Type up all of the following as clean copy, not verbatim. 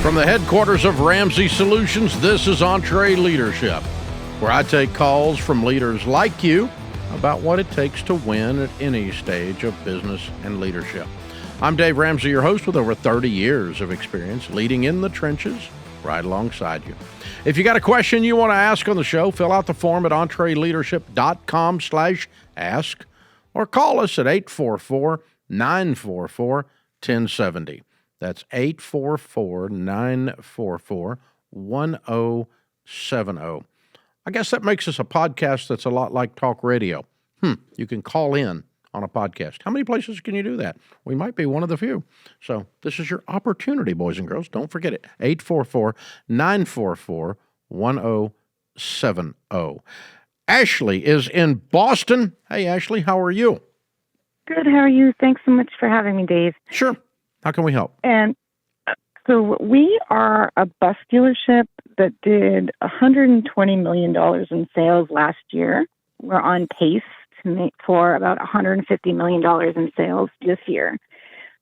From the headquarters of Ramsey Solutions, this is EntreLeadership, where I take calls from leaders like you about what it takes to win at any stage of business and leadership. I'm Dave Ramsey, your host, with over 30 years of experience leading in the trenches right alongside you. If you got a question you want to ask on the show, fill out the form at EntreLeadership.com/ask or call us at 844-944-1070. That's 844-944-1070. I guess that makes us a podcast that's a lot like talk radio. You can call in on a podcast. How many places can you do that? We might be one of the few. So this is your opportunity, boys and girls. Don't forget it. 844-944-1070. Ashley is in Boston. Hey, Ashley, how are you? Good. How are you? Thanks so much for having me, Dave. Sure. How can we help? And so we are a bus dealership that did $120 million in sales last year. We're on pace to make for about $150 million in sales this year.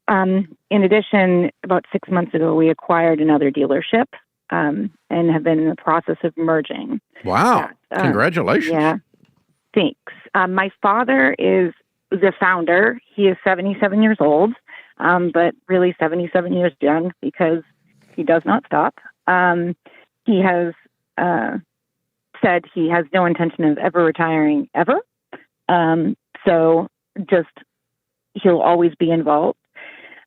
In addition, about 6 months ago, we acquired another dealership and have been in the process of merging. Wow. Congratulations. Yeah. Thanks. My father is the founder. He is 77 years old. But really 77 years young because he does not stop. He has said he has no intention of ever retiring ever. So just he'll always be involved.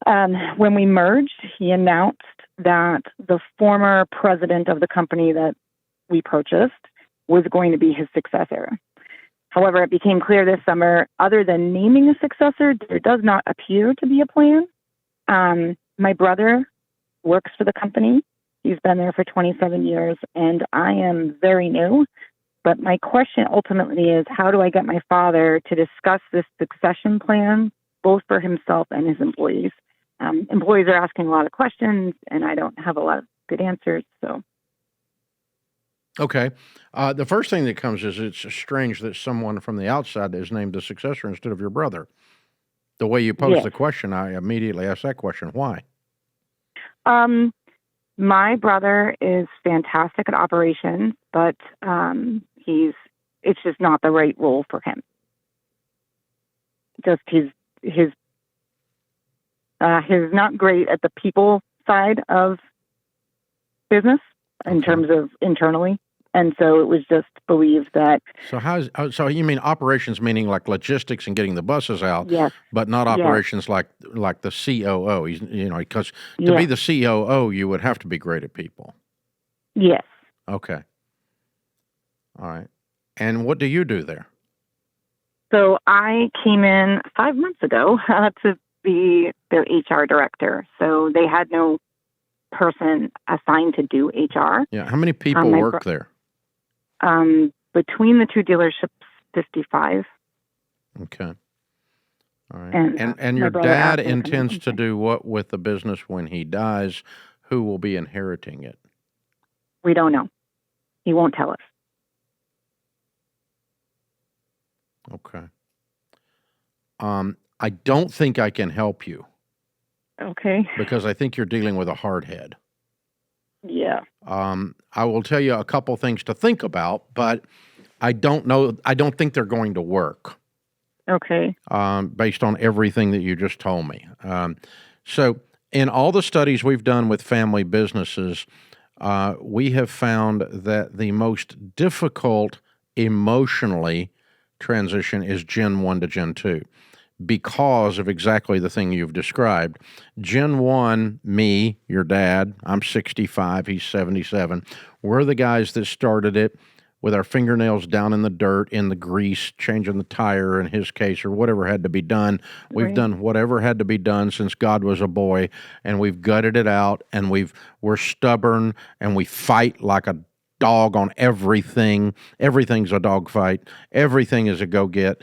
When we merged, he announced that the former president of the company that we purchased was going to be his successor. However, it became clear this summer, other than naming a successor, there does not appear to be a plan. My brother works for the company. He's been there for 27 years, and I am very new. But my question ultimately is, how do I get my father to discuss this succession plan, both for himself and his employees? Employees are asking a lot of questions, and I don't have a lot of good answers, so... Okay. The first thing that comes is it's strange that someone from the outside is named the successor instead of your brother. The way you posed the question, I immediately asked that question. Why? My brother is fantastic at operations, but it's just not the right role for him. Just he's not great at the people side of business in terms of internally. And so it was just believed that... So you mean operations meaning like logistics and getting the buses out, yes, but not operations like the COO, because to be the COO, you would have to be great at people. Yes. Okay. All right. And what do you do there? So I came in 5 months ago to be their HR director. So they had no person assigned to do HR. Yeah. How many people work there? Between the two dealerships, 55. Okay. All right. And your my brother dad asked me to come intends to do what with the business when he dies? Who will be inheriting it? We don't know. He won't tell us. Okay. I don't think I can help you. Okay. Because I think you're dealing with a hard head. Yeah. I will tell you a couple things to think about, but I don't know. I don't think they're going to work. Okay. Based on everything that you just told me. So in all the studies we've done with family businesses, we have found that the most difficult emotionally transition is Gen 1 to Gen 2. Because of exactly the thing you've described. Gen 1, me, your dad, I'm 65, he's 77. We're the guys that started it with our fingernails down in the dirt, in the grease, changing the tire in his case, or whatever had to be done. We've done whatever had to be done since God was a boy, and we've gutted it out, and we're stubborn, and we fight like a dog on everything. Everything's a dog fight. Everything is a go-get.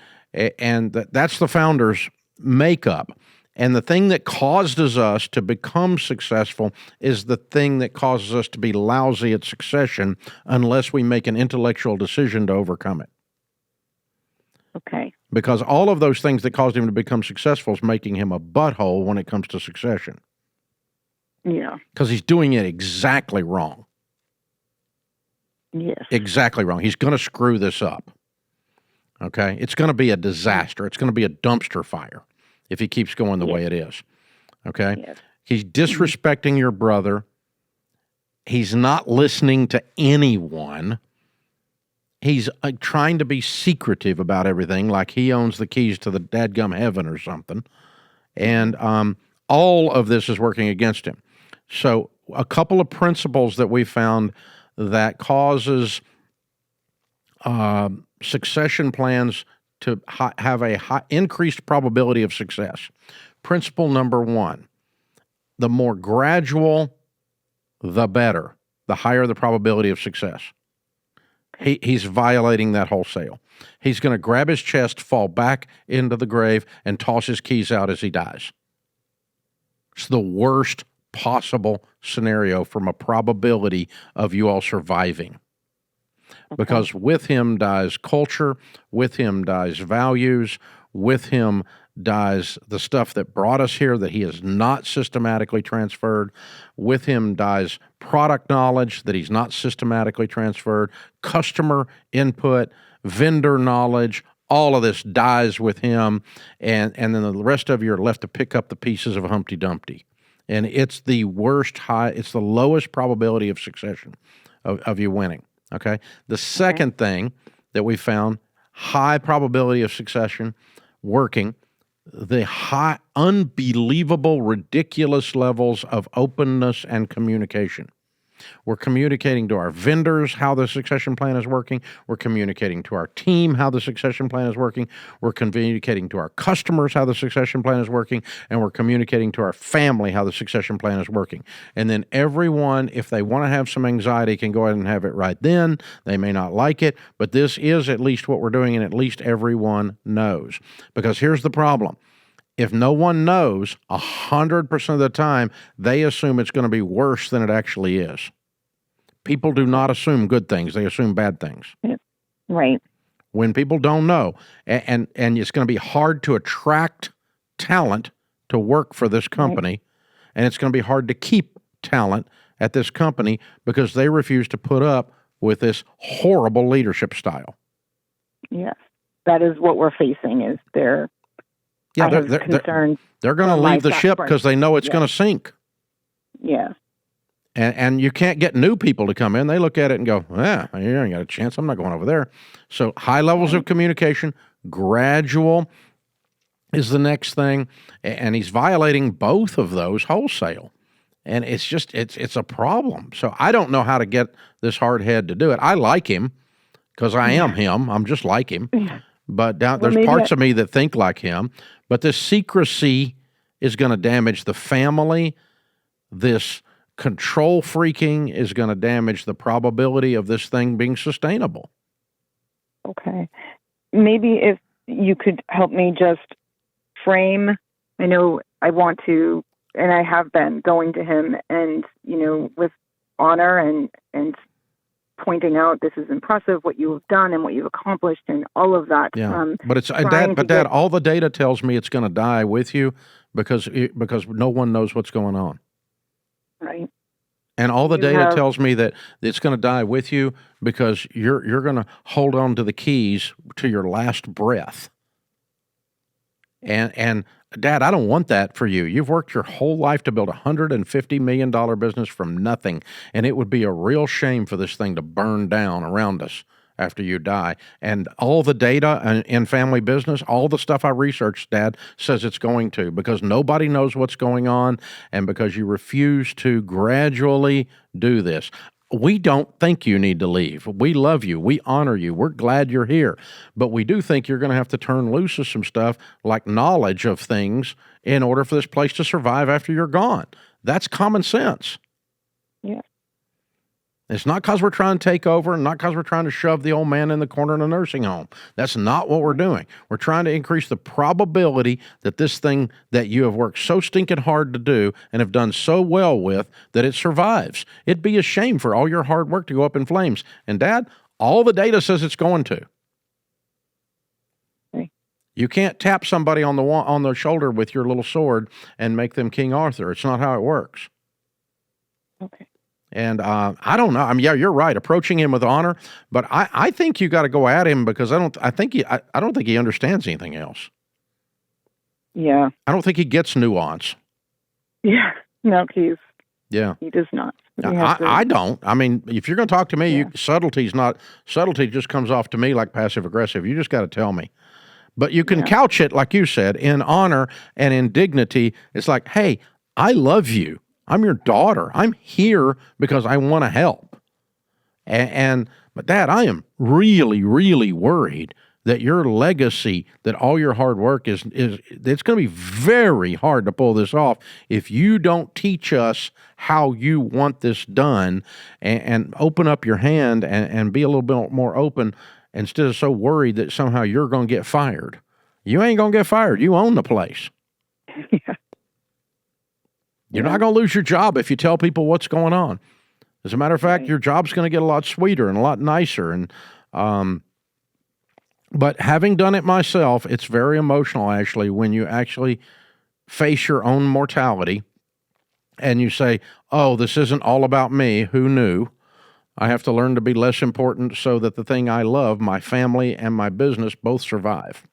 And that's the founder's makeup. And the thing that causes us to become successful is the thing that causes us to be lousy at succession unless we make an intellectual decision to overcome it. Okay. Because all of those things that caused him to become successful is making him a butthole when it comes to succession. Yeah. because he's doing it exactly wrong. Yes. Exactly wrong. He's going to screw this up. Okay? It's going to be a disaster. It's going to be a dumpster fire if he keeps going the way it is. Okay? Yes. He's disrespecting your brother. He's not listening to anyone. He's trying to be secretive about everything, like he owns the keys to the dadgum heaven or something. And all of this is working against him. So a couple of principles that we found that causes succession plans to have a increased probability of success. Principle number one, the more gradual, the better, the higher the probability of success. He's violating that wholesale. He's going to grab his chest, fall back into the grave, and toss his keys out as he dies. It's the worst possible scenario from a probability of you all surviving. Because with him dies culture, with him dies values, with him dies the stuff that brought us here that he has not systematically transferred. With him dies product knowledge that he's not systematically transferred, customer input, vendor knowledge, all of this dies with him, and then the rest of you are left to pick up the pieces of Humpty Dumpty. And it's the it's the lowest probability of succession of you winning, okay? The second thing that we found, high probability of succession working, the high, unbelievable, ridiculous levels of openness and communication. We're communicating to our vendors how the succession plan is working. We're communicating to our team how the succession plan is working. We're communicating to our customers how the succession plan is working. And we're communicating to our family how the succession plan is working. And then everyone, if they want to have some anxiety, can go ahead and have it right then. They may not like it, but this is at least what we're doing, and at least everyone knows. Because here's the problem. If no one knows, 100% of the time, they assume it's going to be worse than it actually is. People do not assume good things. They assume bad things. Right. When people don't know, and it's going to be hard to attract talent to work for this company, and it's going to be hard to keep talent at this company because they refuse to put up with this horrible leadership style. Yes. That is what we're facing, is they're concerned. They're going to leave the ship because they know it's going to sink. Yeah. And you can't get new people to come in. They look at it and go, you ain't got a chance. I'm not going over there. So high levels of communication, gradual is the next thing. And he's violating both of those wholesale. And it's just, it's a problem. So I don't know how to get this hard head to do it. I like him because I am him. I'm just like him. But there's parts of me that think like him. But this secrecy is going to damage the family. This control freaking is going to damage the probability of this thing being sustainable. Okay. Maybe if you could help me just frame, I know I want to, and I have been going to him and, with honor and pointing out this is impressive what you have done and what you've accomplished and all of that. Yeah. But Dad, all the data tells me it's going to die with you because no one knows what's going on. Right. And all the data tells me that it's going to die with you because you're going to hold on to the keys to your last breath. And Dad, I don't want that for you. You've worked your whole life to build a $150 million business from nothing, and it would be a real shame for this thing to burn down around us after you die. And all the data in family business, all the stuff I researched, Dad, says it's going to, because nobody knows what's going on and because you refuse to gradually do this. We don't think you need to leave. We love you. We honor you. We're glad you're here. But we do think you're going to have to turn loose of some stuff like knowledge of things in order for this place to survive after you're gone. That's common sense. Yeah. It's not because we're trying to take over and not because we're trying to shove the old man in the corner in a nursing home. That's not what we're doing. We're trying to increase the probability that this thing that you have worked so stinking hard to do and have done so well with, that it survives. It'd be a shame for all your hard work to go up in flames. And Dad, all the data says it's going to. Okay. You can't tap somebody on the shoulder with your little sword and make them King Arthur. It's not how it works. Okay. And I don't know. I mean, yeah, you're right. Approaching him with honor, but I think you got to go at him because I don't think he understands anything else. Yeah. I don't think he gets nuance. Yeah. No, Yeah. he does not. We have to, I don't. I mean, if you're going to talk to me, yeah. subtlety just comes off to me like passive aggressive. You just got to tell me. But you can Yeah. couch it, like you said, in honor and in dignity. It's like, hey, I love you. I'm your daughter. I'm here because I want to help. But Dad, I am really, really worried that your legacy, that all your hard work is it's going to be very hard to pull this off if you don't teach us how you want this done and open up your hand and be a little bit more open instead of so worried that somehow you're going to get fired. You ain't going to get fired. You own the place. Yeah. You're not going to lose your job if you tell people what's going on. As a matter of fact, Right. your job's going to get a lot sweeter and a lot nicer. And but having done it myself, it's very emotional, actually, when you actually face your own mortality and you say, oh, this isn't all about me. Who knew? I have to learn to be less important so that the thing I love, my family and my business, both survive.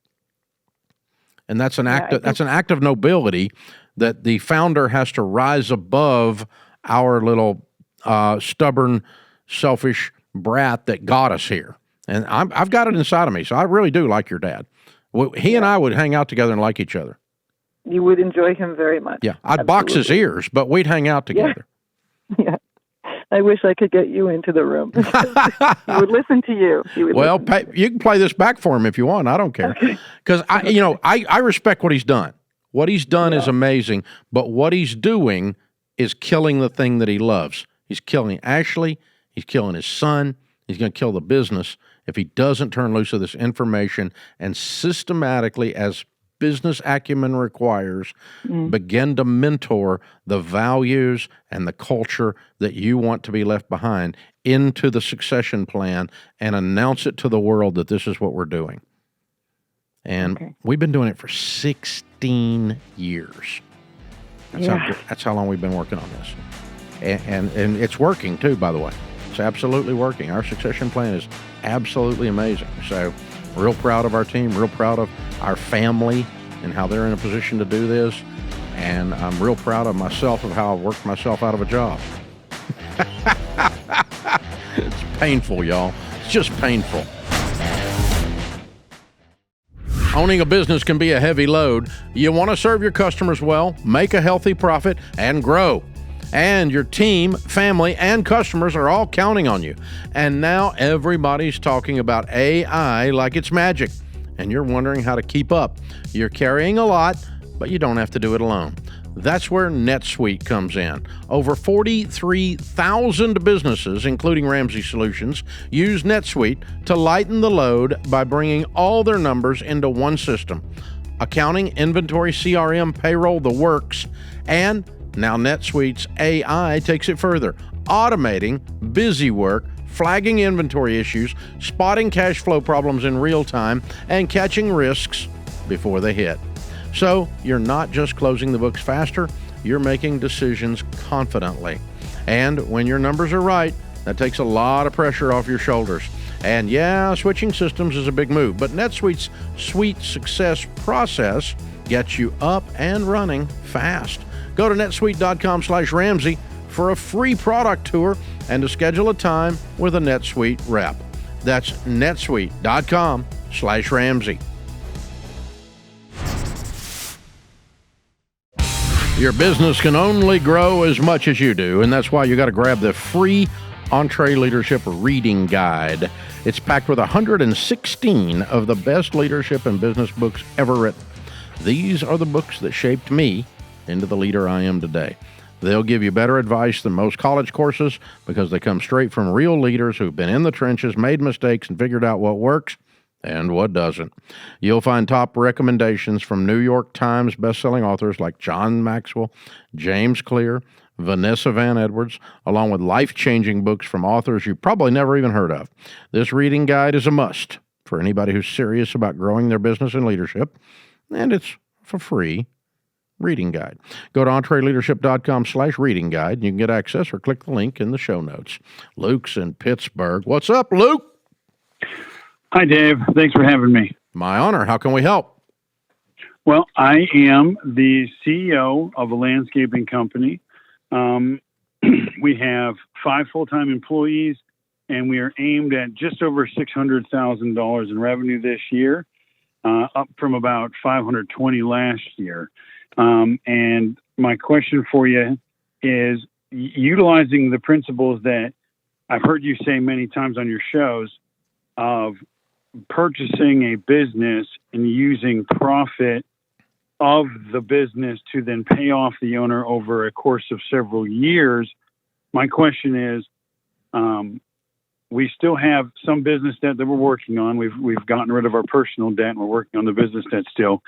And that's an act of nobility that the founder has to rise above our little stubborn, selfish brat that got us here. And I've got it inside of me, so I really do like your dad. He and I would hang out together and like each other. You would enjoy him very much. Yeah, I'd box his ears, but we'd hang out together. Yeah. I wish I could get you into the room. He would listen to you. Well, you can play this back for him if you want. I don't care. Because I respect what he's done. What he's done is amazing, but what he's doing is killing the thing that he loves. He's killing Ashley. He's killing his son. He's going to kill the business if he doesn't turn loose of this information and systematically, as business acumen requires, begin to mentor the values and the culture that you want to be left behind into the succession plan and announce it to the world that this is what we're doing. And we've been doing it for 16 years. That's how long we've been working on this. And it's working too, by the way. It's absolutely working. Our succession plan is absolutely amazing. So real proud of our team, real proud of our family and how they're in a position to do this. And I'm real proud of myself of how I've worked myself out of a job. It's painful, y'all. It's just painful. Owning a business can be a heavy load. You want to serve your customers well, make a healthy profit, and grow. And your team, family, and customers are all counting on you. And now everybody's talking about AI like it's magic. And you're wondering how to keep up. You're carrying a lot, but you don't have to do it alone. That's where NetSuite comes in. Over 43,000 businesses, including Ramsey Solutions, use NetSuite to lighten the load by bringing all their numbers into one system. Accounting, inventory, CRM, payroll, the works, and now NetSuite's AI takes it further, automating busy work, flagging inventory issues, spotting cash flow problems in real time, and catching risks before they hit. So you're not just closing the books faster, you're making decisions confidently. And when your numbers are right, that takes a lot of pressure off your shoulders. And yeah, switching systems is a big move, but NetSuite's Suite Success process gets you up and running fast. Go to netsuite.com/Ramsey for a free product tour and to schedule a time with a NetSuite rep. That's netsuite.com/Ramsey. Your business can only grow as much as you do, and that's why you got to grab the free EntreLeadership reading guide. It's packed with 116 of the best leadership and business books ever written. These are the books that shaped me into the leader I am today. They'll give you better advice than most college courses because they come straight from real leaders who've been in the trenches, made mistakes, and figured out what works and what doesn't. You'll find top recommendations from New York Times bestselling authors like John Maxwell, James Clear, Vanessa Van Edwards, along with life-changing books from authors you probably never even heard of. This reading guide is a must for anybody who's serious about growing their business and leadership, and it's for free. reading guide. Go to EntreLeadership.com/reading guide, and you can get access or click the link in the show notes. Luke's in Pittsburgh. What's up, Luke? Hi, Dave. Thanks for having me. My honor. How can we help? Well, I am the CEO of a landscaping company. We have 5 full-time employees, and we are aimed at just over $600,000 in revenue this year, up from about $520 last year. And my question for you is, utilizing the principles that I've heard you say many times on your shows of purchasing a business and using profit of the business to then pay off the owner over a course of several years. My question is, we still have some business debt that we're working on. We've gotten rid of our personal debt, and we're working on the business debt still.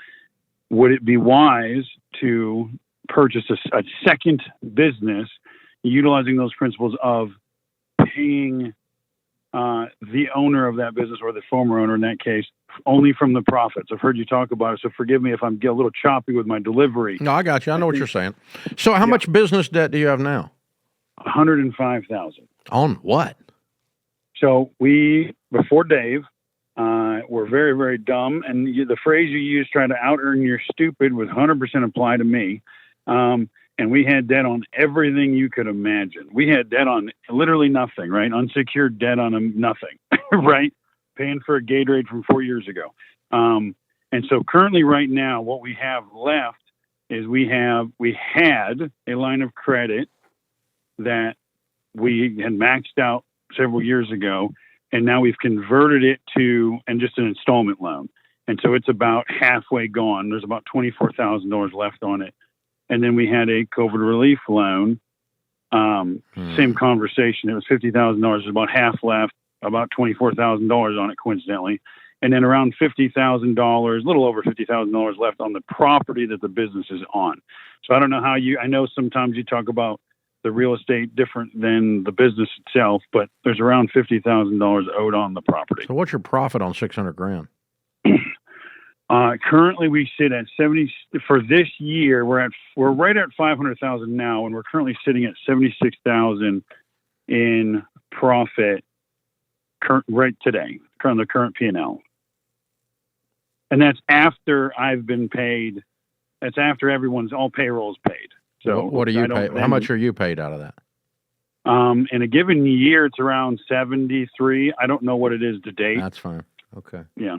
Would it be wise to purchase a second business utilizing those principles of paying the owner of that business, or the former owner in that case, only from the profits? I've heard you talk about it, so forgive me if I'm a little choppy with my delivery. No, I got you. I know what you're saying. So how much business debt do you have now? $105,000. On what? So before Dave, were very, very dumb. And the phrase you used, trying to out-earn your stupid, was 100% apply to me. And we had debt on everything you could imagine. We had debt on literally nothing, right? Unsecured debt on nothing, right? Paying for a Gatorade from 4 years ago. And so currently right now, what we have left is we had a line of credit that we had maxed out several years ago, and now we've converted it to just an installment loan. And so it's about halfway gone. There's about $24,000 left on it. And then we had a COVID relief loan. Same conversation. It was $50,000. There's about half left, about $24,000 on it, coincidentally. And then around $50,000, a little over $50,000 left on the property that the business is on. So I don't know I know sometimes you talk about the real estate different than the business itself, but there's around $50,000 owed on the property. So what's your profit on $600,000? Currently we sit at 70 for this year. We're right at 500,000 now, and we're currently sitting at 76,000 in profit right today, on the current P&L. And that's after I've been paid. That's after all payrolls paid. So what do you pay? How much are you paid out of that? In a given year, it's around 73. I don't know what it is to date. That's fine. Okay. Yeah.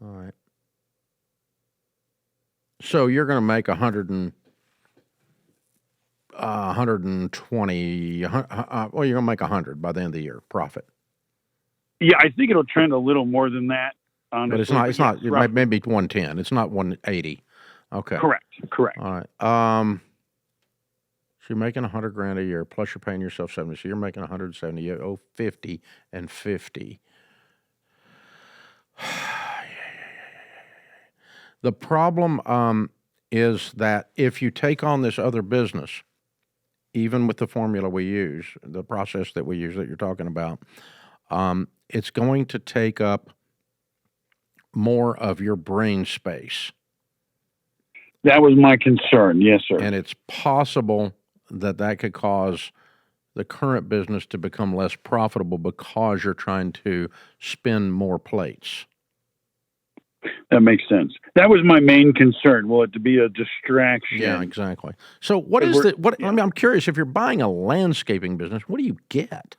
All right. So you're going to make 120. You're going to make 100 by the end of the year profit. Yeah, I think it'll trend a little more than that. Honestly. But it's not. It might maybe 110. It's not 180. Okay. Correct. All right. So you're making $100,000 a year, plus you're paying yourself 70. So you're making 170. You owe 50 and 50. The problem is that if you take on this other business, even with the formula we use, the process that we use that you're talking about, it's going to take up more of your brain space. That was my concern. Yes, sir. And it's possible that could cause the current business to become less profitable because you're trying to spin more plates. That makes sense. That was my main concern. Will it to be a distraction? Yeah, exactly. So I'm curious, if you're buying a landscaping business, what do you get?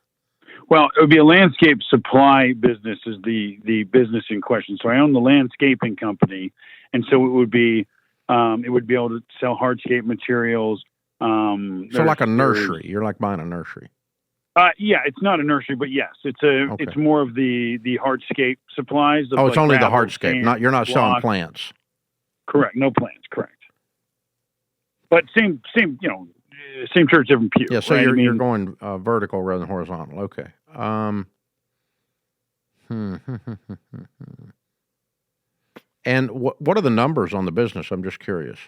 Well, it would be a landscape supply business is the business in question. So I own the landscaping company, and so it would be able to sell hardscape materials. So like a nursery. You're like buying a nursery. Yeah, it's not a nursery, but yes, it's more of the hardscape supplies. It's like only the hardscape. You're not selling plants. Correct. No plants. Correct. But same church, different pew. Yeah. So right? you're going vertical rather than horizontal. Okay. And what are the numbers on the business? I'm just curious.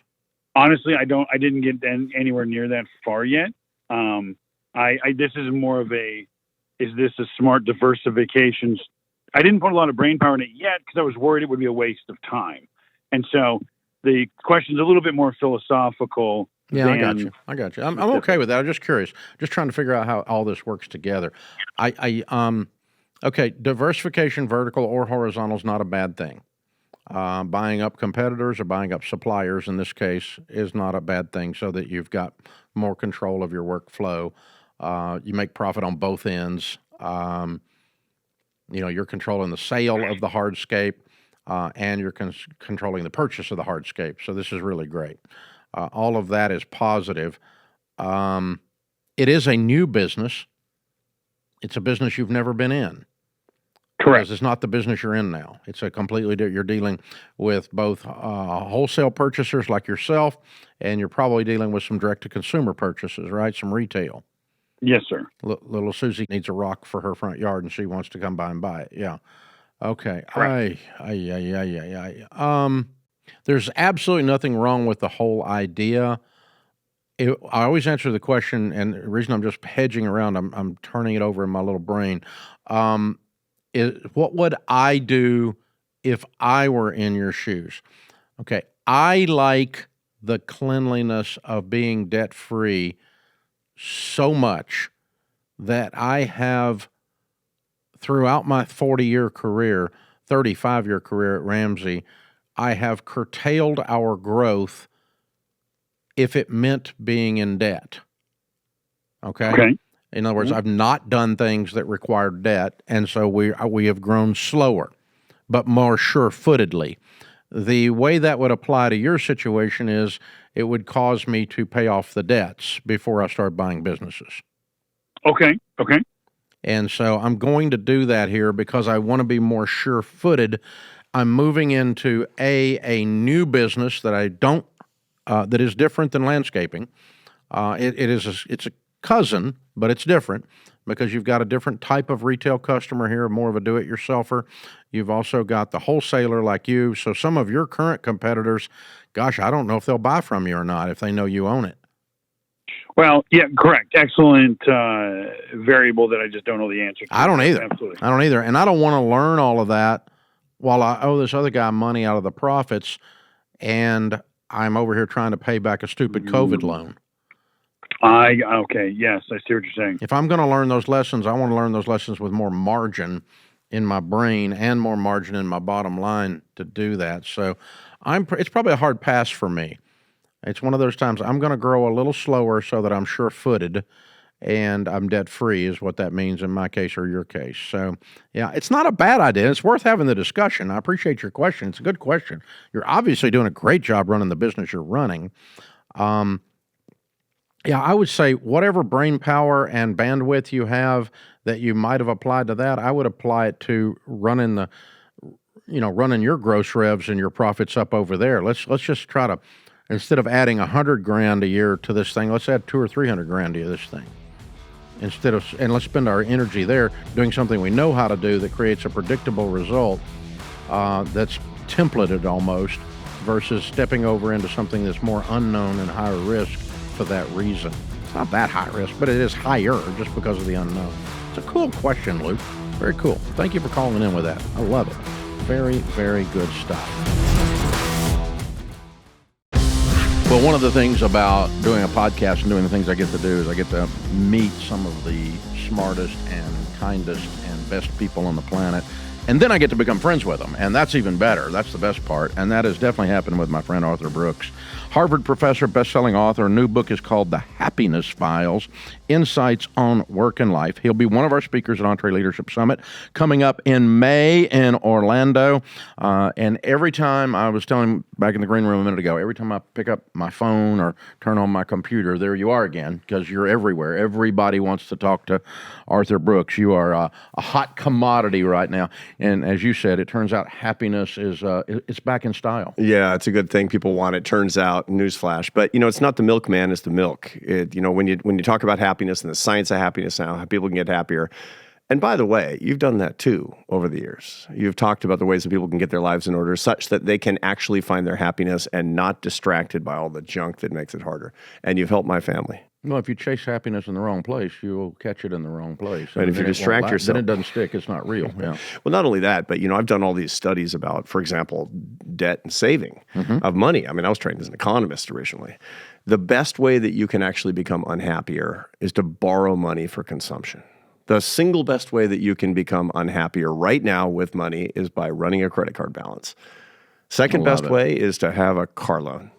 Honestly, I didn't get anywhere near that far yet. This is more of is this a smart diversification? I didn't put a lot of brain power in it yet because I was worried it would be a waste of time. And so the question's a little bit more philosophical. Yeah, I got you. I'm okay with that. I'm just curious, just trying to figure out how all this works together. Okay, diversification, vertical or horizontal, is not a bad thing. Buying up competitors or buying up suppliers in this case is not a bad thing, so that you've got more control of your workflow. You make profit on both ends. You're controlling the sale of the hardscape, and you're controlling the purchase of the hardscape. So this is really great. All of that is positive. It is a new business. It's a business you've never been in. Correct. Because it's not the business you're in now. It's a completely different. You're dealing with both wholesale purchasers like yourself, and you're probably dealing with some direct-to-consumer purchases, right? Some retail. Yes, sir. Little Susie needs a rock for her front yard, and she wants to come by and buy it. Yeah. Okay. Correct. There's absolutely nothing wrong with the whole idea. I always answer the question, and the reason I'm just hedging around, I'm turning it over in my little brain. What would I do if I were in your shoes? Okay, I like the cleanliness of being debt-free so much that I have, throughout my 40-year career, 35-year career at Ramsey, I have curtailed our growth if it meant being in debt. Okay? In other words, I've not done things that required debt, and so we have grown slower, but more sure-footedly. The way that would apply to your situation is it would cause me to pay off the debts before I start buying businesses. Okay. And so I'm going to do that here because I want to be more sure-footed. I'm moving into a new business that I don't that is different than landscaping. It's a cousin, but it's different because you've got a different type of retail customer here, more of a do-it-yourselfer. You've also got the wholesaler like you. So some of your current competitors, gosh, I don't know if they'll buy from you or not if they know you own it. Well, yeah, correct. Excellent variable that I just don't know the answer to. I don't either. Absolutely. I don't either. And I don't want to learn all of that while I owe this other guy money out of the profits, and I'm over here trying to pay back a stupid COVID loan. Okay, yes, I see what you're saying. If I'm going to learn those lessons, I want to learn those lessons with more margin in my brain and more margin in my bottom line to do that. So it's probably a hard pass for me. It's one of those times I'm going to grow a little slower so that I'm sure-footed and I'm debt-free is what that means in my case or your case. So, yeah, it's not a bad idea. It's worth having the discussion. I appreciate your question. It's a good question. You're obviously doing a great job running the business you're running. Yeah, I would say whatever brain power and bandwidth you have that you might have applied to that, I would apply it to running your gross revs and your profits up over there. Let's just try to, instead of adding $100,000 a year to this thing, let's add $200,000 or $300,000 to this thing. And let's spend our energy there doing something we know how to do that creates a predictable result that's templated almost, versus stepping over into something that's more unknown and higher risk for that reason. It's not that high risk, but it is higher just because of the unknown. It's a cool question, Luke. Very cool. Thank you for calling in with that. I love it. Very, very good stuff. Well, one of the things about doing a podcast and doing the things I get to do is I get to meet some of the smartest and kindest and best people on the planet. And then I get to become friends with them, and that's even better. That's the best part, and that has definitely happened with my friend Arthur Brooks. Harvard professor, best-selling author. A new book is called The Happiness Files, Insights on Work and Life. He'll be one of our speakers at EntreLeadership Summit coming up in May in Orlando. And every time, I was telling him back in the green room a minute ago, every time I pick up my phone or turn on my computer, there you are again, because you're everywhere. Everybody wants to talk to Arthur Brooks. You are a hot commodity right now. And as you said, it turns out happiness is it's back in style. Yeah, it's a good thing. People want it, turns out, newsflash. But, it's not the milkman, it's the milk. When you talk about happiness and the science of happiness now, how people can get happier. And by the way, you've done that too over the years. You've talked about the ways that people can get their lives in order such that they can actually find their happiness and not distracted by all the junk that makes it harder. And you've helped my family. Well, if you chase happiness in the wrong place, you'll catch it in the wrong place. And if you then it won't distract last. yourself. Then it doesn't stick. It's not real. Yeah. Well, not only that, but I've done all these studies about, for example, debt and saving of money. I mean, I was trained as an economist originally. The best way that you can actually become unhappier is to borrow money for consumption. The single best way that you can become unhappier right now with money is by running a credit card balance. Second best way is to have a car loan.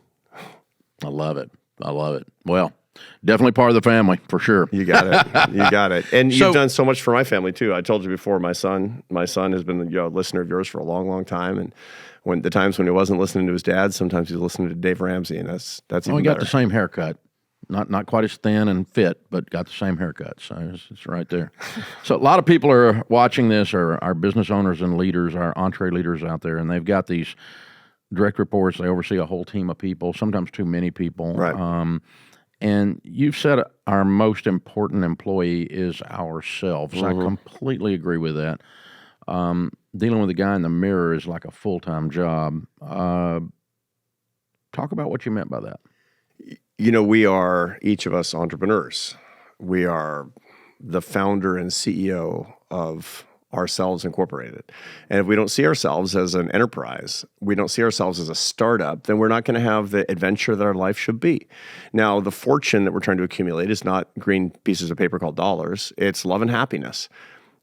I love it. I love it. Well, definitely part of the family for sure. You got it. You got it. And you've done so much for my family too. I told you before, my son has been a listener of yours for a long, long time. And when the times when he wasn't listening to his dad, sometimes he was listening to Dave Ramsey, and that's even we got better. the same haircut. Not quite as thin and fit, but got the same haircut. So it's right there. So a lot of people are watching this, or our business owners and leaders, our EntreLeaders out there, and they've got these direct reports. They oversee a whole team of people, sometimes too many people. Right. And you've said our most important employee is ourselves. I completely agree with that. Dealing with a guy in the mirror is like a full-time job. Talk about what you meant by that. We are, each of us, entrepreneurs. We are the founder and CEO of Ourselves Incorporated. And if we don't see ourselves as an enterprise, we don't see ourselves as a startup, then we're not going to have the adventure that our life should be. Now, the fortune that we're trying to accumulate is not green pieces of paper called dollars. It's love and happiness.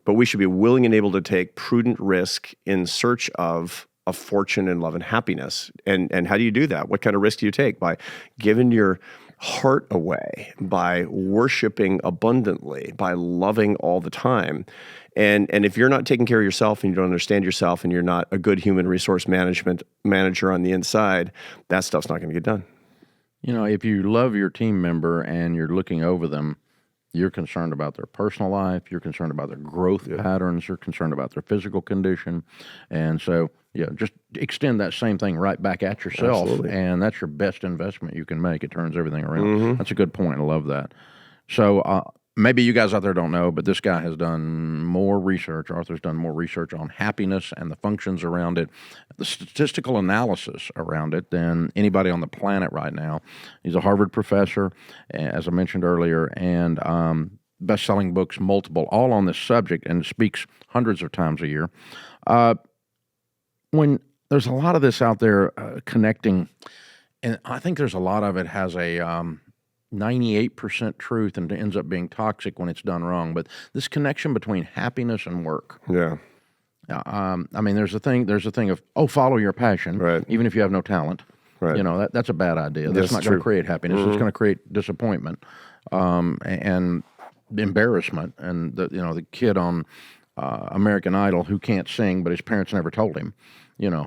But we should be willing and able to take prudent risk in search of a fortune and love and happiness. And how do you do that? What kind of risk do you take? By giving your heart away, by worshiping abundantly, by loving all the time. And if you're not taking care of yourself and you don't understand yourself and you're not a good human resource management manager on the inside, that stuff's not going to get done. If you love your team member and you're looking over them, you're concerned about their personal life, you're concerned about their growth patterns, you're concerned about their physical condition. And so, just extend that same thing right back at yourself. Absolutely. And that's your best investment you can make. It turns everything around. That's a good point. I love that. So maybe you guys out there don't know, but this guy has done more research. Arthur's done more research on happiness and the functions around it, the statistical analysis around it than anybody on the planet right now. He's a Harvard professor, as I mentioned earlier, and best-selling books, multiple, all on this subject, and speaks hundreds of times a year. When there's a lot of this out there connecting, and I think there's a lot of it has a 98% truth and ends up being toxic when it's done wrong. But this connection between happiness and work. Yeah. There's a thing of, follow your passion, Right. even if you have no talent. Right. That's a bad idea. That's not going to create happiness. It's going to create disappointment and embarrassment. And the kid on American Idol who can't sing, but his parents never told him.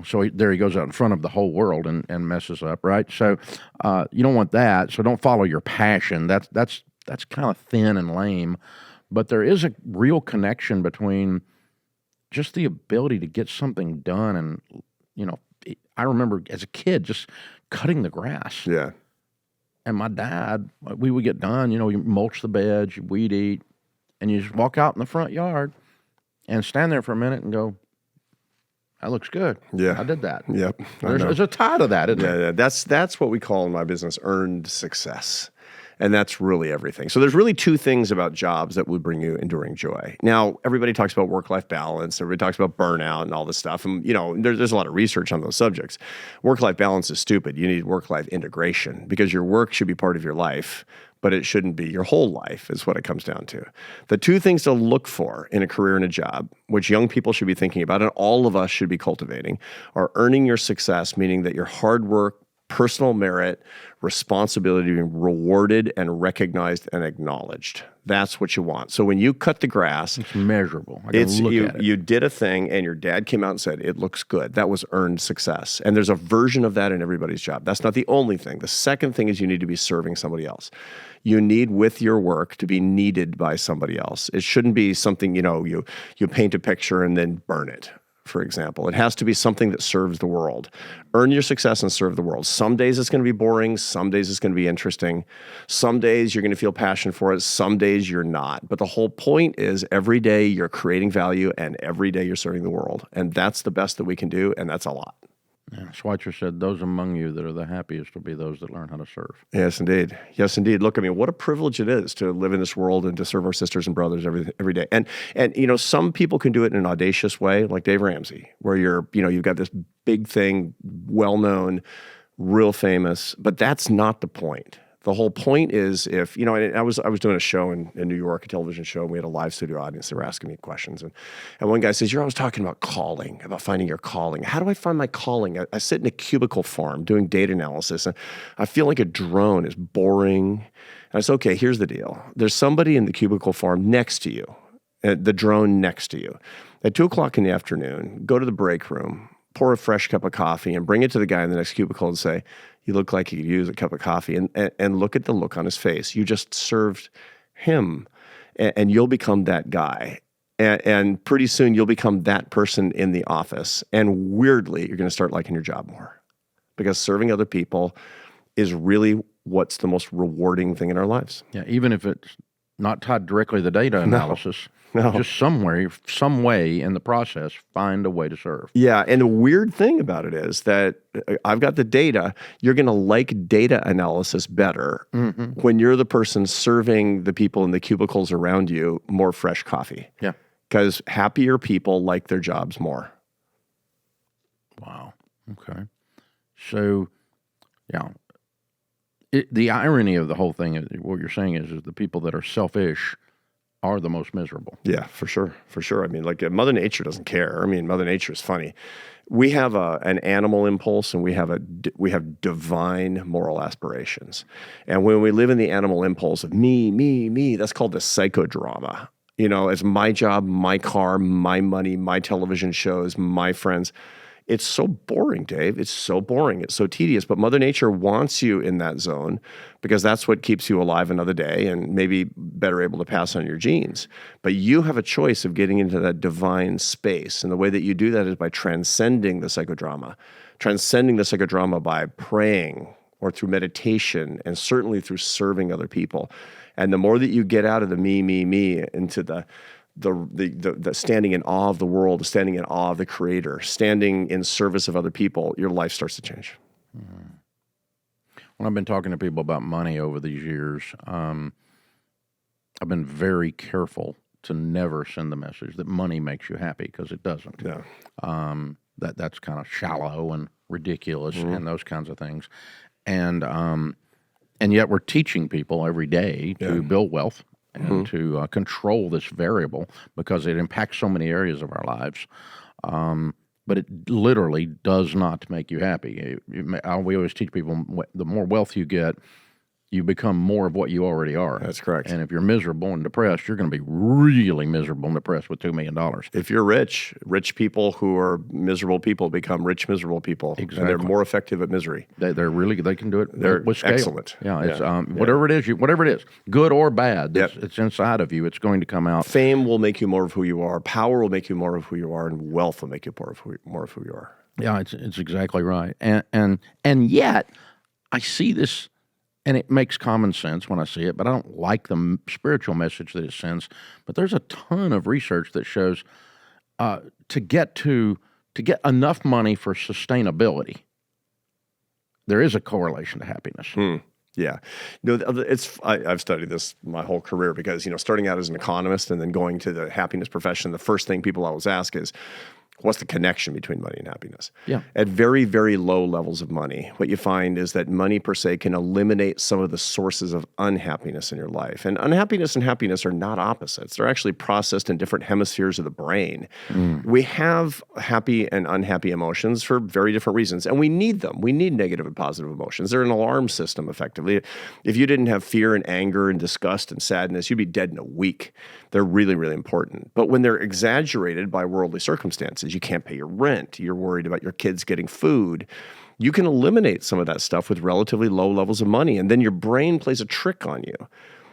So there he goes out in front of the whole world and messes up, right? So you don't want that. So don't follow your passion. That's kind of thin and lame. But there is a real connection between just the ability to get something done. And, I remember as a kid just cutting the grass. Yeah. And my dad, we would get done, you mulch the beds, you weed eat, and you just walk out in the front yard and stand there for a minute and go, that looks good. Yeah. I did that. Yep. There's a tie to that, isn't there? Yeah. That's what we call in my business earned success. And that's really everything. So there's really two things about jobs that would bring you enduring joy. Now, everybody talks about work-life balance. Everybody talks about burnout and all this stuff. And, there's a lot of research on those subjects. Work-life balance is stupid. You need work-life integration because your work should be part of your life, but it shouldn't be your whole life is what it comes down to. The two things to look for in a career and a job, which young people should be thinking about and all of us should be cultivating, are earning your success, meaning that your hard work, personal merit, responsibility being rewarded and recognized and acknowledged. That's what you want. So when you cut the grass, it's measurable. I can look at it. You did a thing and your dad came out and said, it looks good. That was earned success. And there's a version of that in everybody's job. That's not the only thing. The second thing is you need to be serving somebody else. You need with your work to be needed by somebody else. It shouldn't be something, you paint a picture and then burn it. For example, it has to be something that serves the world. Earn your success and serve the world. Some days it's going to be boring. Some days it's going to be interesting. Some days you're going to feel passion for it. Some days you're not. But the whole point is every day you're creating value and every day you're serving the world. And that's the best that we can do. And that's a lot. Yeah, Schweitzer said, "Those among you that are the happiest will be those that learn how to serve." Yes, indeed. Yes, indeed. Look, I mean, what a privilege it is to live in this world and to serve our sisters and brothers every day. And you know, some people can do it in an audacious way, like Dave Ramsey, where you've got this big thing, well known, real famous, but that's not the point. The whole point is if, you know, and I was doing a show in New York, a television show, and we had a live studio audience. They were asking me questions. And one guy says, "You're always talking about calling, about finding your calling. How do I find my calling? I sit in a cubicle farm doing data analysis, and I feel like a drone is boring." And I said, "Okay, here's the deal. There's somebody in the cubicle farm next to you, the drone next to you. At 2:00 in the afternoon, go to the break room, pour a fresh cup of coffee, and bring it to the guy in the next cubicle and say, 'You look like you could use a cup of coffee,' and look at the look on his face. You just served him, and you'll become that guy. And pretty soon you'll become that person in the office. And weirdly, you're going to start liking your job more, because serving other people is really what's the most rewarding thing in our lives." Yeah, even if it's not tied directly to the data analysis, No. just somewhere, some way in the process, find a way to serve. Yeah, and the weird thing about it is that I've got the data. You're going to like data analysis better when you're the person serving the people in the cubicles around you more fresh coffee. Yeah. Because happier people like their jobs more. Wow. Okay. So, yeah. The irony of the whole thing, is what you're saying is the people that are selfish are the most miserable. Yeah, for sure. For sure. I mean, like Mother Nature doesn't care. I mean, Mother Nature is funny. We have an animal impulse, and we have divine moral aspirations. And when we live in the animal impulse of me, that's called the psychodrama. You know, it's my job, my car, my money, my television shows, my friends. It's so boring, Dave. It's so boring. It's so tedious. But Mother Nature wants you in that zone because that's what keeps you alive another day and maybe better able to pass on your genes. But you have a choice of getting into that divine space. And the way that you do that is by transcending the psychodrama by praying or through meditation, and certainly through serving other people. And the more that you get out of the me into the standing in awe of the world, standing in awe of the Creator, standing in service of other people, your life starts to change. Mm-hmm. When I've been talking to people about money over these years, I've been very careful to never send the message that money makes you happy, because it doesn't. Yeah. That's kind of shallow and ridiculous and those kinds of things. And yet we're teaching people every day to build wealth and to control this variable, because it impacts so many areas of our lives. But it literally does not make you happy. We always teach people, the more wealth you get, you become more of what you already are. That's correct. And if you're miserable and depressed, you're going to be really miserable and depressed with $2 million. If you're rich people who are miserable people become rich, miserable people. Exactly. And they're more effective at misery. They can do it They're with scale. excellent. Yeah, it's whatever it is, good or bad, it's inside of you. It's going to come out. Fame will make you more of who you are. Power will make you more of who you are, and wealth will make you more of who you are. Yeah, it's exactly right. And yet, I see this. And it makes common sense when I see it, but I don't like the spiritual message that it sends. But there's a ton of research that shows to get enough money for sustainability, there is a correlation to happiness. Yeah. No, I've studied this my whole career, because, starting out as an economist and then going to the happiness profession, the first thing people always ask is, what's the connection between money and happiness? Yeah. At very, very low levels of money, what you find is that money per se can eliminate some of the sources of unhappiness in your life. And unhappiness and happiness are not opposites. They're actually processed in different hemispheres of the brain. We have happy and unhappy emotions for very different reasons, and we need them. We need negative and positive emotions. They're an alarm system, effectively. If you didn't have fear and anger and disgust and sadness, you'd be dead in a week. They're really, really important. But when they're exaggerated by worldly circumstances, you can't pay your rent, you're worried about your kids getting food, you can eliminate some of that stuff with relatively low levels of money, and then your brain plays a trick on you.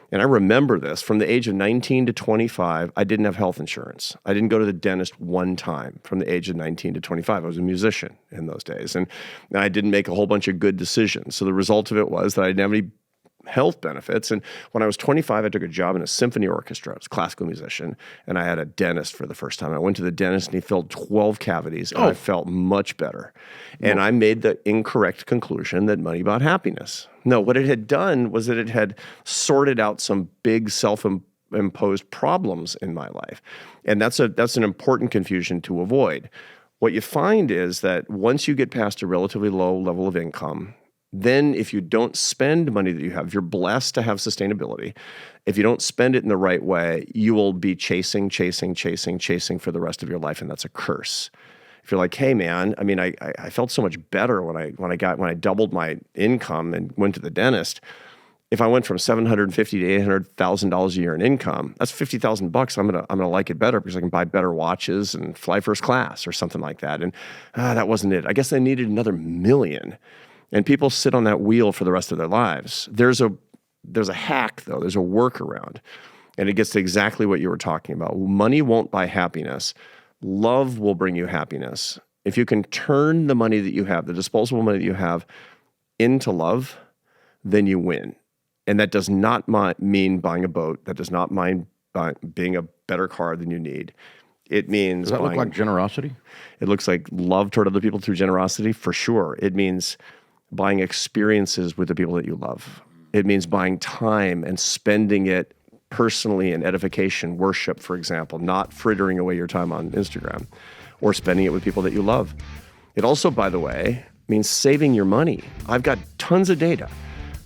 And I remember this from the age of 19 to 25, I didn't have health insurance. I didn't go to the dentist one time from the age of 19 to 25. I was a musician in those days, and I didn't make a whole bunch of good decisions. So the result of it was that I didn't have any health benefits. And when I was 25, I took a job in a symphony orchestra. I was a classical musician, and I had a dentist for the first time. I went to the dentist, and he filled 12 cavities, and I felt much better. And I made the incorrect conclusion that money bought happiness. No, what it had done was that it had sorted out some big self-imposed problems in my life. And that's an important confusion to avoid. What you find is that once you get past a relatively low level of income, then if you don't spend money that you have, if you're blessed to have sustainability, if you don't spend it in the right way, you will be chasing for the rest of your life, and that's a curse. If you're like, hey man, I mean, I felt so much better when I doubled my income and went to the dentist. If I went from $750,000 to $800,000 a year in income, that's $50,000. I'm gonna like it better because I can buy better watches and fly first class or something like that. And that wasn't it. I guess I needed another million. And people sit on that wheel for the rest of their lives. There's a hack though. There's a workaround, and it gets to exactly what you were talking about. Money won't buy happiness. Love will bring you happiness. If you can turn the money that you have, the disposable money that you have, into love, then you win. And that does not mean buying a boat. That does not mean being a better car than you need. It means Does that look like generosity? It looks like love toward other people through generosity, for sure. It means buying experiences with the people that you love. It means buying time and spending it personally in edification, worship, for example, not frittering away your time on Instagram, or spending it with people that you love. It also, by the way, means saving your money. I've got tons of data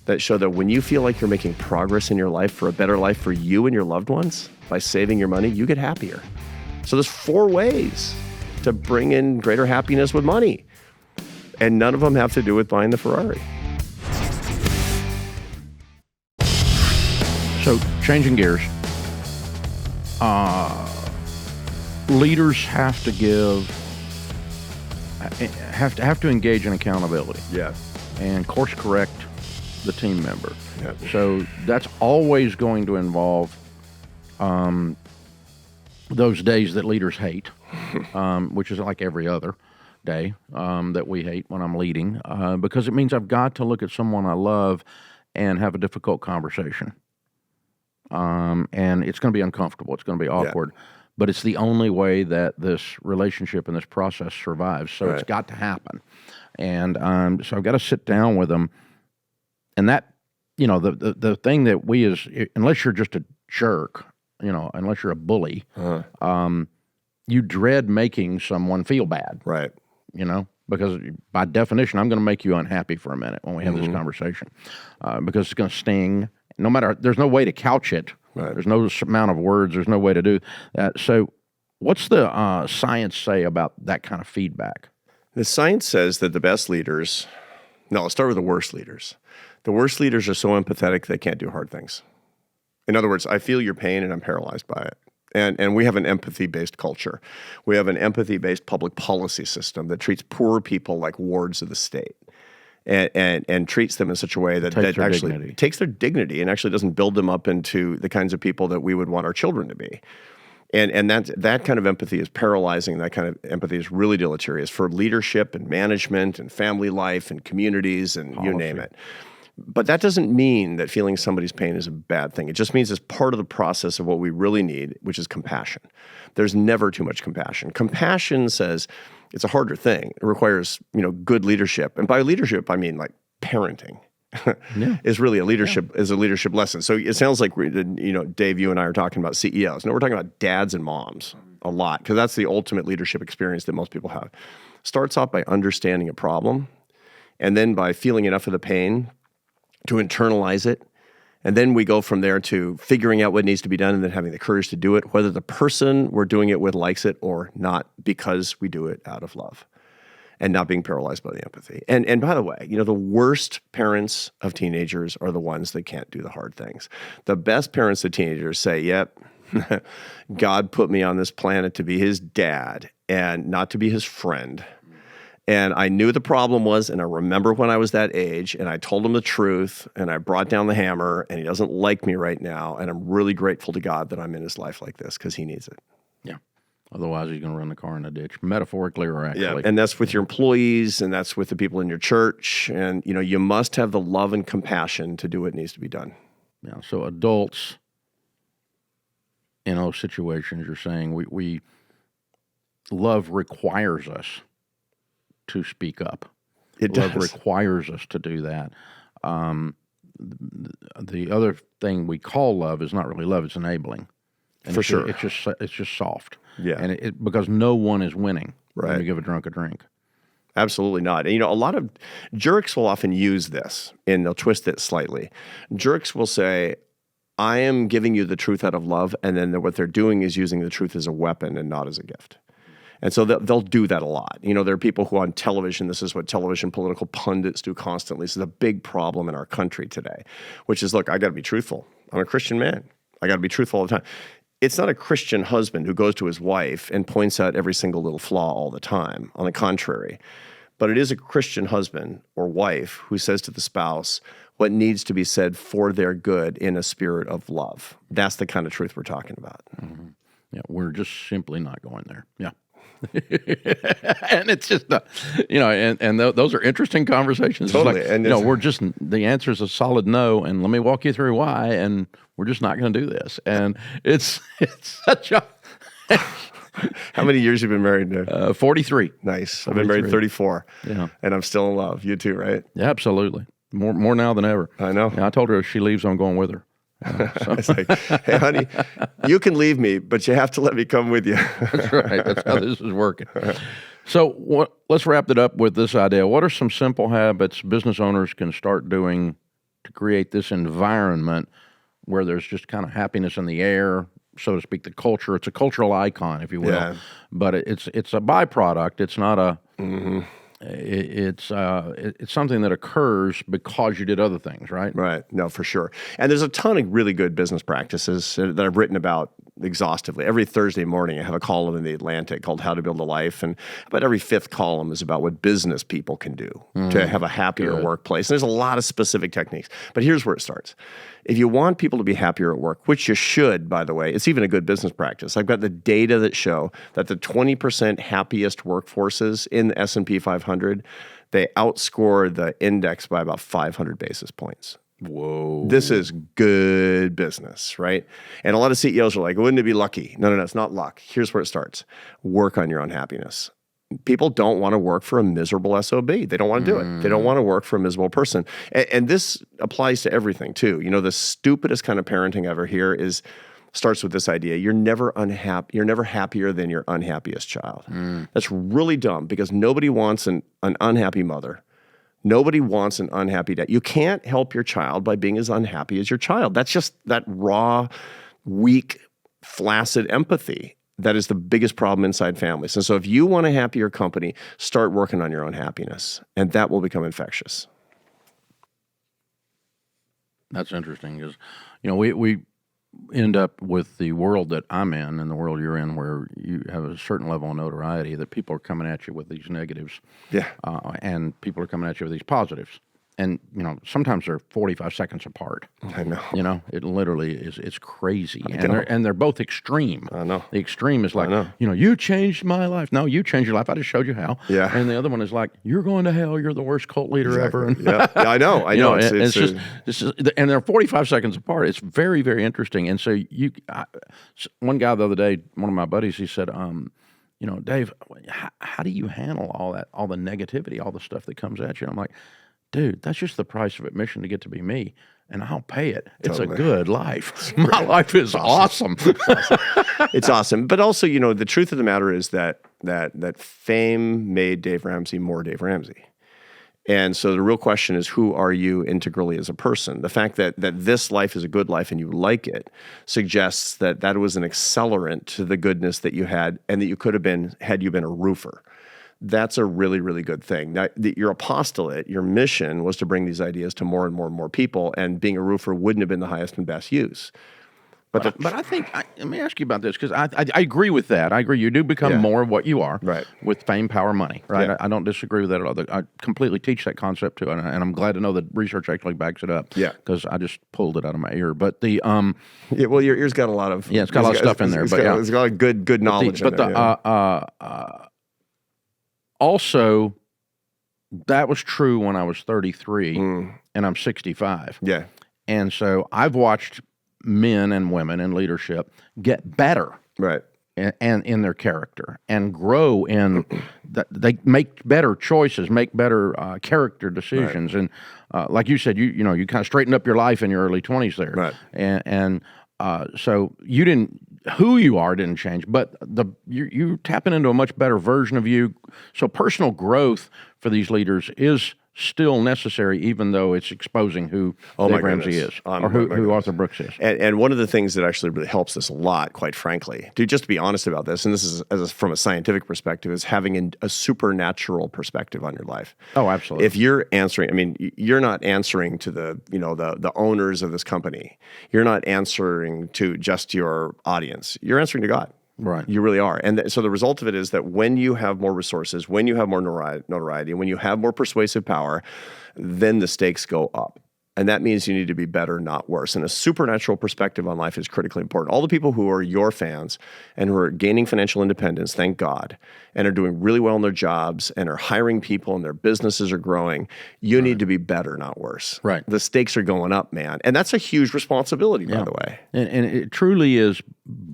that show that when you feel like you're making progress in your life for a better life for you and your loved ones, by saving your money, you get happier. So there's 4 ways to bring in greater happiness with money. And none of them have to do with buying the Ferrari. So, changing gears, leaders have to engage in accountability. Yeah. And course correct the team member. Yeah. So that's always going to involve those days that leaders hate, which is like every other day that we hate when I'm leading, because it means I've got to look at someone I love and have a difficult conversation. And it's going to be uncomfortable. It's going to be awkward. Yeah. But it's the only way that this relationship and this process survives. So It's got to happen. And so I've got to sit down with them. And that, the thing that unless you're just a jerk, unless you're a bully, you dread making someone feel bad. Right. Because by definition, I'm going to make you unhappy for a minute when we have this conversation, because it's going to sting. There's no way to couch it. Right. There's no amount of words. There's no way to do that. So what's the science say about that kind of feedback? The science says that the best leaders, let's start with the worst leaders. The worst leaders are so empathetic they can't do hard things. In other words, I feel your pain and I'm paralyzed by it. And we have an empathy-based culture. We have an empathy-based public policy system that treats poor people like wards of the state. And treats them in such a way that actually takes their dignity and actually doesn't build them up into the kinds of people that we would want our children to be. And that kind of empathy is paralyzing. That kind of empathy is really deleterious for leadership and management and family life and communities and you name it. But that doesn't mean that feeling somebody's pain is a bad thing. It just means it's part of the process of what we really need, which is compassion. There's never too much compassion. Compassion says it's a harder thing. It requires, good leadership. And by leadership, I mean like parenting. Is really a leadership lesson. So it sounds like Dave, you and I are talking about CEOs. No, we're talking about dads and moms a lot, because that's the ultimate leadership experience that most people have. Starts off by understanding a problem, and then by feeling enough of the pain to internalize it. And then we go from there to figuring out what needs to be done and then having the courage to do it, whether the person we're doing it with likes it or not, because we do it out of love and not being paralyzed by the empathy. And by the way, the worst parents of teenagers are the ones that can't do the hard things. The best parents of teenagers say, yep, God put me on this planet to be his dad and not to be his friend. And I knew the problem was, and I remember when I was that age, and I told him the truth, and I brought down the hammer, and he doesn't like me right now, and I'm really grateful to God that I'm in his life like this, because he needs it. Yeah. Otherwise, he's going to run the car in a ditch, metaphorically or actually. And that's with your employees, and that's with the people in your church. And, you must have the love and compassion to do what needs to be done. Yeah. So adults in those situations, you're saying we love requires us to speak up. Love requires us to do that. The other thing we call love is not really love; it's enabling. And For sure. It's just soft. Yeah. And because no one is winning when you give a drunk a drink. Absolutely not. And, a lot of jerks will often use this, and they'll twist it slightly. Jerks will say, I am giving you the truth out of love, and then what they're doing is using the truth as a weapon and not as a gift. And so they'll do that a lot. There are people who on television, this is what television political pundits do constantly. This is a big problem in our country today, which is, look, I got to be truthful. I'm a Christian man. I got to be truthful all the time. It's not a Christian husband who goes to his wife and points out every single little flaw all the time. On the contrary. But it is a Christian husband or wife who says to the spouse what needs to be said for their good in a spirit of love. That's the kind of truth we're talking about. Mm-hmm. Yeah, we're just simply not going there. Yeah. And it's just, those are interesting conversations. Totally. It's like, the answer is a solid no, and let me walk you through why, and we're just not going to do this. And it's such a... How many years you been married now? 43. Nice. I've been married 34. Yeah. And I'm still in love. You too, right? Yeah, absolutely. More now than ever. I know. Yeah, I told her if she leaves, I'm going with her. It's like, hey, honey, you can leave me, but you have to let me come with you. That's right. That's how this is working. So let's wrap it up with this idea. What are some simple habits business owners can start doing to create this environment where there's just kind of happiness in the air, so to speak, the culture? It's a cultural icon, if you will. Yeah. But it's a byproduct. It's not a... Mm-hmm. It's something that occurs because you did other things, right? Right. No, for sure. And there's a ton of really good business practices that I've written about exhaustively. Every Thursday morning, I have a column in the Atlantic called How to Build a Life. And about every fifth column is about what business people can do to have a happier workplace. And there's a lot of specific techniques. But here's where it starts. If you want people to be happier at work, which you should, by the way, it's even a good business practice. I've got the data that show that the 20% happiest workforces in the S&P 500, they outscore the index by about 500 basis points. Whoa. This is good business, right? And a lot of CEOs are like, wouldn't it be lucky? No, it's not luck. Here's where it starts. Work on your own happiness. People don't want to work for a miserable SOB. They don't want to do it. They don't want to work for a miserable person. And this applies to everything too. The stupidest kind of parenting ever here starts with this idea. You're never unhappy. You're never happier than your unhappiest child. That's really dumb because nobody wants an unhappy mother. Nobody wants an unhappy dad. You can't help your child by being as unhappy as your child. That's just that raw, weak, flaccid empathy. That is the biggest problem inside families. And so if you want a happier company, start working on your own happiness, and that will become infectious. That's interesting because, we end up with the world that I'm in and the world you're in where you have a certain level of notoriety that people are coming at you with these negatives. Yeah. And people are coming at you with these positives. And, sometimes they're 45 seconds apart. I know. It literally is, it's crazy. And they're both extreme. I know. The extreme is like, you changed my life. No, you changed your life. I just showed you how. Yeah. And the other one is like, you're going to hell. You're the worst cult leader ever. And yeah, I know. It's just, and they're 45 seconds apart. It's very, very interesting. And so one guy the other day, one of my buddies, he said, Dave, how do you handle all the negativity, all the stuff that comes at you? And I'm like, dude, that's just the price of admission to get to be me, and I'll pay it. It's a good life. My life is awesome. It's awesome. But also, the truth of the matter is that fame made Dave Ramsey more Dave Ramsey. And so the real question is, who are you integrally as a person? The fact that this life is a good life and you like it suggests that was an accelerant to the goodness that you had and that you could have been had you been a roofer. That's a really, really good thing. Now, your apostolate, your mission was to bring these ideas to more and more and more people, and being a roofer wouldn't have been the highest and best use. But I think, let me ask you about this, because I agree with that. I agree. You do become more of what you are with fame, power, money, right? Yeah. I don't disagree with that at all. I completely teach that concept too, and I'm glad to know that research actually backs it up. Yeah. Because I just pulled it out of my ear. But the yeah, well, your ear's got a lot of it's got a lot of stuff in there. It's got a lot of good knowledge. Also, that was true when I was 33, and I'm 65. Yeah. And so I've watched men and women in leadership get better, Right. and in their character, and grow in that they make better choices, make better character decisions, and like you said, you kind of straightened up your life in your early 20s there, Right. and so you didn't. Who you are didn't change, but you're tapping into a much better version of you. So personal growth for these leaders is still necessary, even though it's exposing who Dave Ramsey is, or who Arthur Brooks is. And one of the things that actually really helps this a lot, quite frankly, just to be honest about this, and this is from a scientific perspective, is having a supernatural perspective on your life. Oh, absolutely. If you're answering, you're not answering to the owners of this company. You're not answering to just your audience. You're answering to God. Right. You really are. And so the result of it is that when you have more resources, when you have more notoriety, when you have more persuasive power, then the stakes go up. And that means you need to be better, not worse. And a supernatural perspective on life is critically important. All the people who are your fans and who are gaining financial independence, thank God, and are doing really well in their jobs and are hiring people and their businesses are growing, you need to be better, not worse. Right. The stakes are going up, man. And that's a huge responsibility, by the way. And it truly is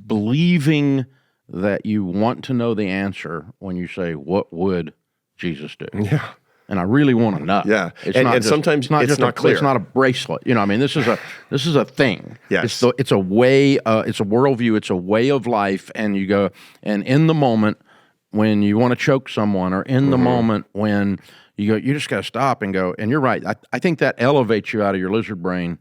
believing that you want to know the answer when you say, what would Jesus do? Yeah. And I really want to know. Yeah, It's sometimes it's not clear. It's not a bracelet. This is a thing. Yes. It's a way. It's a worldview. It's a way of life. And you go, and in the moment when you want to choke someone, or in the moment when you go, you just got to stop and go. And you're right. I think that elevates you out of your lizard brain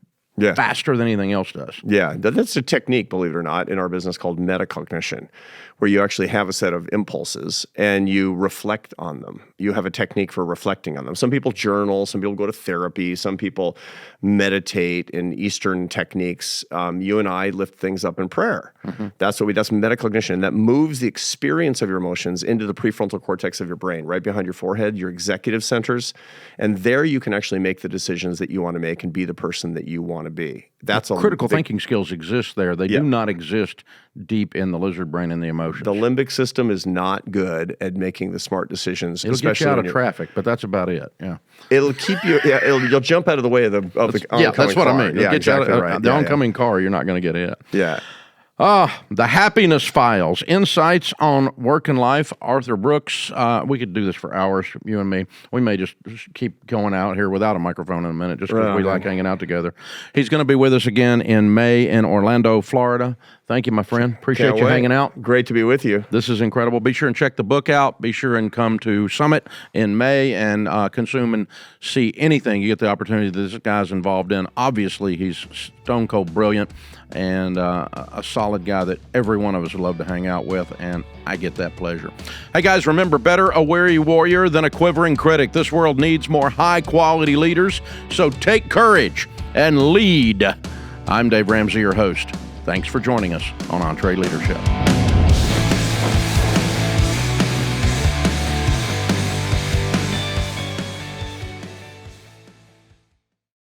faster than anything else does. Yeah, that's a technique, believe it or not, in our business called metacognition, where you actually have a set of impulses and you reflect on them. You have a technique for reflecting on them. Some people journal, some people go to therapy, some people meditate in Eastern techniques. You and I lift things up in prayer. That's metacognition. That moves the experience of your emotions into the prefrontal cortex of your brain, right behind your forehead, your executive centers. And there you can actually make the decisions that you want to make and be the person that you want to be. That's critical thinking skills exist there. They do not exist deep in the lizard brain and the emotions. The limbic system is not good at making the smart decisions. It'll get you out of traffic, but that's about it. Yeah, it'll keep you. Yeah, you'll jump out of the way of the oncoming car. That's what I mean. Yeah, exactly right. The oncoming car, you're not going to get hit. Yeah. The Happiness Files, Insights on Work and Life, Arthur Brooks. We could do this for hours, you and me. We may just keep going out here without a microphone in a minute, just because we like hanging out together. He's going to be with us again in May in Orlando, Florida. Thank you, my friend. Appreciate you hanging out. Great to be with you. This is incredible. Be sure and check the book out. Be sure and come to Summit in May and consume and see anything you get the opportunity that this guy's involved in. Obviously, he's stone cold brilliant and a solid guy that every one of us would love to hang out with, and I get that pleasure. Hey, guys, remember, better a wary warrior than a quivering critic. This world needs more high-quality leaders, so take courage and lead. I'm Dave Ramsey, your host. Thanks for joining us on EntreLeadership.